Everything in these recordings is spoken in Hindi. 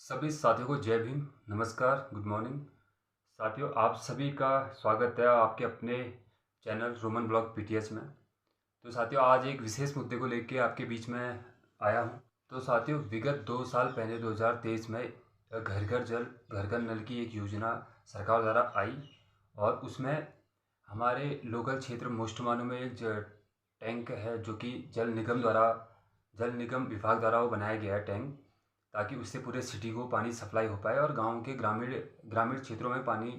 सभी साथियों को जय भीम, नमस्कार, गुड मॉर्निंग। साथियों, आप सभी का स्वागत है आपके अपने चैनल रोमन ब्लॉग पीटीएस में। तो साथियों, आज एक विशेष मुद्दे को लेके आपके बीच में आया हूं। तो साथियों, विगत 2 साल पहले 2023 में घर घर जल, घर घर नल की एक योजना सरकार द्वारा आई और उसमें हमारे लोकल क्षेत्र मोस्टमानों में एक टैंक है जो कि जल निगम विभाग द्वारा वो बनाया गया है टैंक, ताकि उससे पूरे सिटी को पानी सप्लाई हो पाए और गाँव के ग्रामीण ग्रामीण क्षेत्रों में पानी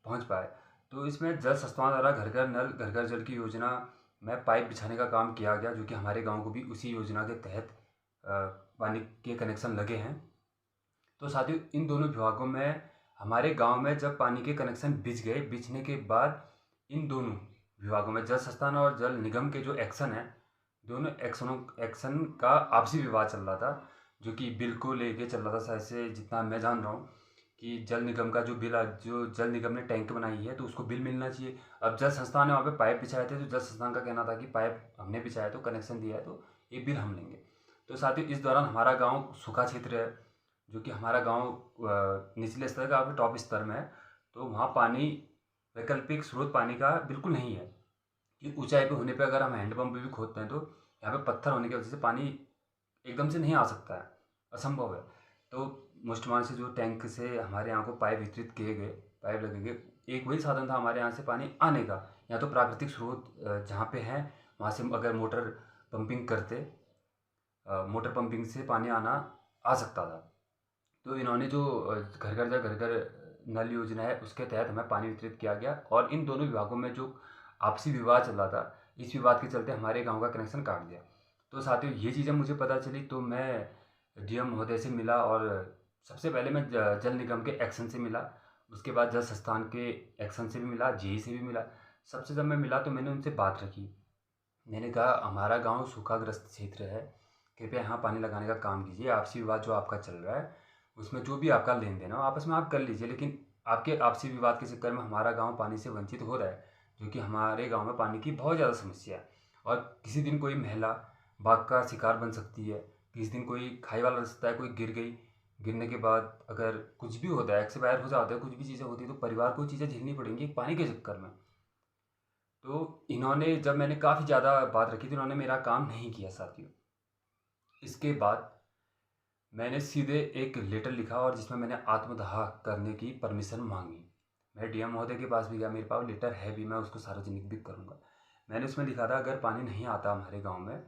पहुंच पाए। तो इसमें जल संस्थान द्वारा घर घर नल, घर घर जल की योजना में पाइप बिछाने का काम किया गया, जो कि हमारे गांव को भी उसी योजना के तहत पानी के कनेक्शन लगे हैं। तो साथियों, इन दोनों विभागों में हमारे गांव में जब पानी के कनेक्शन बिछने के बाद इन दोनों विभागों में जल संस्थान और जल निगम के जो एक्शन है, दोनों एक्शन का आपसी विवाद चल रहा था, जो कि बिल को लेके चल रहा था। शायद से जितना मैं जान रहा हूँ कि जल निगम का जो जो जल निगम ने टैंक बनाई है तो उसको बिल मिलना चाहिए। अब जल संस्थान ने वहाँ पे पाइप बिछाए थे, तो जल संस्थान का कहना था कि पाइप हमने बिछाया तो कनेक्शन दिया है तो ये बिल हम लेंगे। तो साथियों, इस दौरान हमारा गाँव सूखा क्षेत्र है, जो कि हमारा गाँव निचले स्तर का टॉप स्तर में है। तो वहाँ पानी, वैकल्पिक स्रोत पानी का बिल्कुल नहीं है कि ऊंचाई पे होने पे अगर हम हैंडपम्प भी खोदते हैं तो यहाँ पे पत्थर होने की वजह से पानी एकदम से नहीं आ सकता है, असंभव है। तो मुश्तमान से जो टैंक से हमारे यहाँ को पाइप वितरित किए गए, पाइप लगे गए, एक वही साधन था हमारे यहाँ से पानी आने का। या तो प्राकृतिक स्रोत जहाँ पे है वहाँ से अगर मोटर पंपिंग करते, मोटर पंपिंग से पानी आना आ सकता था। तो इन्होंने जो घर घर नल योजना है उसके तहत हमें पानी वितरित किया गया और इन दोनों विभागों में जो आपसी विवाद चल रहा था, इस विवाद के चलते हमारे गांव का कनेक्शन काट दिया। तो साथियों, ये चीज़ें मुझे पता चली तो मैं डीएम महोदय से मिला और सबसे पहले मैं जल निगम के एक्शन से मिला, उसके बाद जल संस्थान के एक्शन से भी मिला, जेई से भी मिला। सबसे जब मैं मिला तो मैंने उनसे बात रखी। मैंने कहा, हमारा गांव सूखाग्रस्त क्षेत्र है, कृपया यहाँ पानी लगाने का काम कीजिए। आपसी विवाद जो आपका चल रहा है उसमें जो भी आपका लेन देन हो आपस में आप कर लीजिए, लेकिन आपके आपसी विवाद के चक्कर में हमारा गांव पानी से वंचित हो रहा है, जो कि हमारे गांव में पानी की बहुत ज़्यादा समस्या है। और किसी दिन कोई महिला बाघ का शिकार बन सकती है, किसी दिन कोई खाई वाला रास्ता है, कोई गिर गई, गिरने के बाद अगर कुछ भी होता है, एक्सपायर हो जाता है, कुछ भी चीज़ें होती है, तो परिवार को चीज़ें झेलनी पड़ेंगी पानी के चक्कर में। तो इन्होंने, जब मैंने काफ़ी ज़्यादा बात रखी, तो इन्होंने मेरा काम नहीं किया साथियों। इसके बाद मैंने सीधे एक लेटर लिखा और जिसमें मैंने आत्मदाह करने की परमिशन मांगी। मैं डीएम महोदय के पास भी गया, मेरे पास लेटर है भी, मैं उसको सार्वजनिक भी करूँगा। मैंने उसमें लिखा था, अगर पानी नहीं आता हमारे गांव में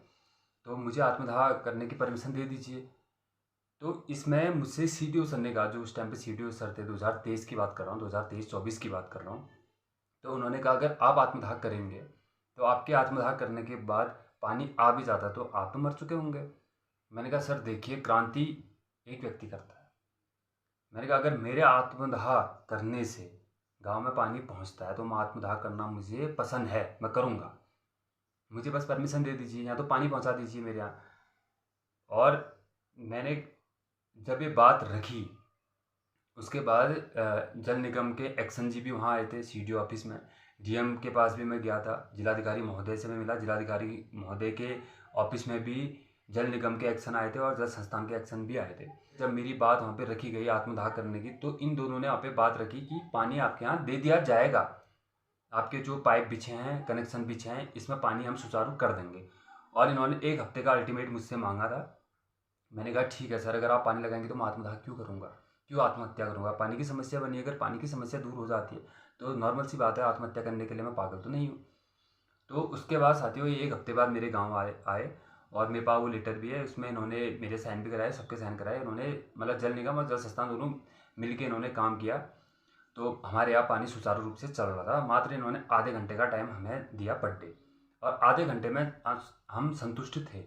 तो मुझे आत्मदाह करने की परमिशन दे दीजिए। तो इसमें मुझसे सीडीओ सर ने कहा, जो उस टाइम पे सीडीओ सर थे, 2023 की बात कर रहा हूँ, 2023-24 की बात कर रहा हूँ। तो उन्होंने कहा, अगर आप आत्मदाह करेंगे तो आपके आत्मदाह करने के बाद पानी आ भी जाता तो आप तो मर चुके होंगे। मैंने कहा, सर देखिए, क्रांति एक व्यक्ति करता है। मैंने कहा, अगर मेरे आत्मदाह करने से गांव में पानी पहुंचता है तो मैं आत्मदाह करना मुझे पसंद है, मैं करूंगा। मुझे बस परमिशन दे दीजिए, या तो पानी पहुंचा दीजिए मेरे यहाँ। और मैंने जब ये बात रखी, उसके बाद जल निगम के एक्शन जी भी वहाँ आए थे सीडीओ ऑफिस में। डीएम के पास भी मैं गया था, जिलाधिकारी महोदय से मैं मिला, जिलाधिकारी महोदय के ऑफिस में भी जल निगम के एक्शन आए थे और जल संस्थान के एक्शन भी आए थे। जब मेरी बात वहाँ पे रखी गई आत्मदाह करने की, तो इन दोनों ने वहाँ पे बात रखी कि पानी आपके यहाँ दे दिया जाएगा, आपके जो पाइप बिछे हैं, कनेक्शन बिछे हैं, इसमें पानी हम सुचारू कर देंगे। और इन्होंने 1 हफ्ते का अल्टीमेट मुझसे मांगा था। मैंने कहा, ठीक है सर, अगर आप पानी लगाएंगे तो मैं आत्मदाह क्यों करूँगा, क्यों आत्महत्या करूँगा। पानी की समस्या बनी, अगर पानी की समस्या दूर हो जाती है तो नॉर्मल सी बात है, आत्महत्या करने के लिए मैं पागल तो नहीं हूँ। तो उसके बाद साथियों, ये 1 हफ्ते बाद मेरे गाँव आए और मेरे पास वो लेटर भी है, उसमें इन्होंने मेरे साइन भी कराए, सबके साइन कराए इन्होंने। मतलब जल निगम और जल संस्थान दोनों मिल के इन्होंने काम किया। तो हमारे यहाँ पानी सुचारू रूप से चल रहा था। मात्र इन्होंने आधे घंटे का टाइम हमें दिया पर डे, और आधे घंटे में हम संतुष्ट थे।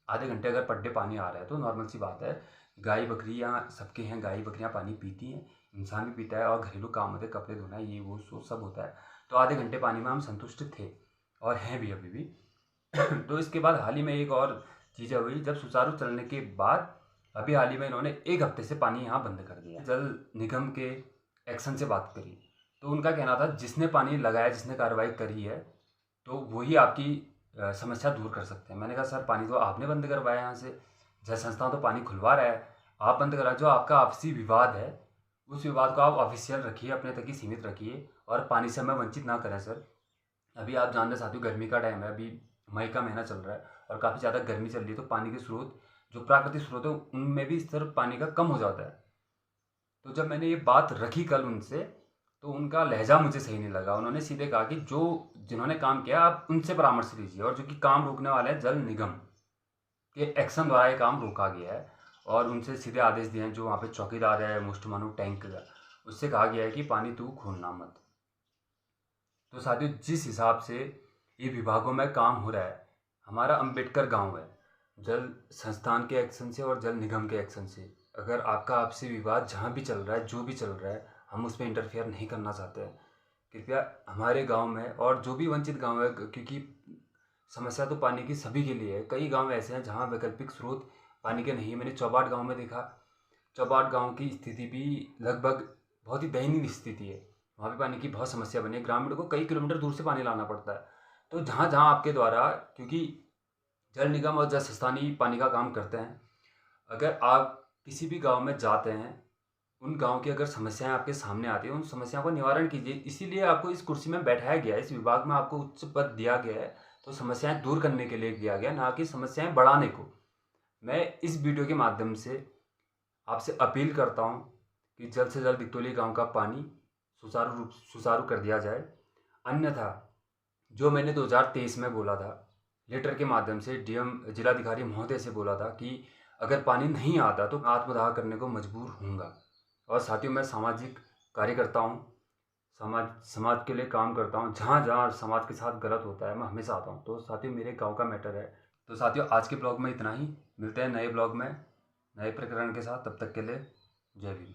आधे घंटे अगर पर डे पानी आ रहा है तो नॉर्मल सी बात है, गाय बकरियाँ सबके हैं, गाय बकरियाँ पानी पीती हैं, इंसान भी पीता है, और घरेलू काम होते हैं, कपड़े धोना, ये वो सो सब होता है। तो आधे घंटे पानी में हम संतुष्ट थे और हैं भी अभी भी। तो इसके बाद हाल ही में एक और चीज़ें हुई, जब सुचारू चलने के बाद अभी हाल ही में इन्होंने 1 हफ्ते से पानी यहाँ बंद कर दिया। जल निगम के एक्शन से बात करी तो उनका कहना था, जिसने पानी लगाया, जिसने कार्रवाई करी है, तो वही आपकी समस्या दूर कर सकते हैं। मैंने कहा, सर पानी तो आपने बंद करवाया यहाँ से, जल संस्थान तो पानी खुलवा रहा है, आप बंद करा, जो आपका आपसी विवाद है उस विवाद को आप ऑफिशियल रखिए, अपने तक ही सीमित रखिए और पानी से हमें वंचित ना करें सर। अभी आप जानते साथियों, गर्मी का टाइम है, अभी मई का महीना चल रहा है और काफ़ी ज़्यादा गर्मी चल रही है, तो पानी के स्रोत, जो प्राकृतिक स्रोत है, उनमें भी स्तर पानी का कम हो जाता है। तो जब मैंने ये बात रखी कल उनसे, तो उनका लहजा मुझे सही नहीं लगा। उन्होंने सीधे कहा कि जो जिन्होंने काम किया आप उनसे परामर्श लीजिए, और जो कि काम रोकने वाले हैं जल निगम के एक्शन द्वारा ये काम रोका गया है, और उनसे सीधे आदेश दिए हैं, जो वहाँ पे चौकीदार है मुष्ट मानू टैंक का, उससे कहा गया है कि पानी तू खोलना मत। तो साथियों, जिस हिसाब से ये विभागों में काम हो रहा है, हमारा अंबेडकर गांव है, जल संस्थान के एक्शन से और जल निगम के एक्शन से, अगर आपका आपसी विवाद जहाँ भी चल रहा है, जो भी चल रहा है, हम उसमें इंटरफेयर नहीं करना चाहते हैं। कृपया हमारे गांव में और जो भी वंचित गांव है, क्योंकि समस्या तो पानी की सभी के लिए है, कई गांव ऐसे हैं जहां वैकल्पिक स्रोत पानी के नहीं है। मैंने चौबाट गांव में देखा, चौबाट गांव की स्थिति भी लगभग बहुत ही दयनीय स्थिति है, वहाँ भी पानी की बहुत समस्या बनी है, ग्रामीणों को कई किलोमीटर दूर से पानी लाना पड़ता है। तो जहाँ जहाँ आपके द्वारा, क्योंकि जल निगम और जल संस्थान ही पानी का काम करते हैं, अगर आप किसी भी गांव में जाते हैं, उन गांव की अगर समस्याएं आपके सामने आती हैं, उन समस्याओं का निवारण कीजिए। इसीलिए आपको इस कुर्सी में बैठाया गया है, इस विभाग में आपको उच्च पद दिया गया है, तो समस्याएं दूर करने के लिए दिया गया, ना कि समस्याएं बढ़ाने को। मैं इस वीडियो के माध्यम से आपसे अपील करता हूं कि जल्द से जल्द दिक्तोली गांव का पानी सुचारू कर दिया जाए। अन्यथा जो मैंने 2023 में बोला था, लेटर के माध्यम से डीएम जिलाधिकारी महोदय से बोला था कि अगर पानी नहीं आता तो आत्मदाह करने को मजबूर होऊंगा। और साथियों, मैं सामाजिक कार्यकर्ता हूँ, समाज के लिए काम करता हूँ, जहाँ जहाँ समाज के साथ गलत होता है मैं हमेशा आता हूँ। तो साथियों, मेरे गाँव का मैटर है। तो साथियों, आज के ब्लॉग में इतना ही, मिलते हैं नए ब्लॉग में नए प्रकरण के साथ, तब तक के लिए जय भीम।